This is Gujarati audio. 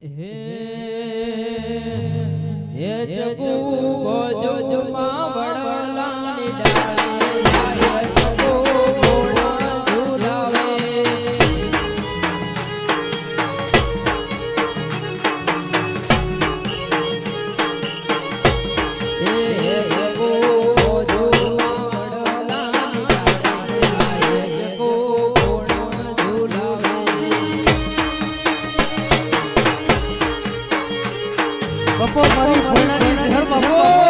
હે હે જગુ ગોજોમાં વડલાની ડાળે હે જગુ ઘોડા ઝુલાવે હે જગુ ગોજોમાં વડલાની ડાળે હે જગુ ઘોડા ઝુલાવે બપોર મારી ભોળાની ઘર બપોર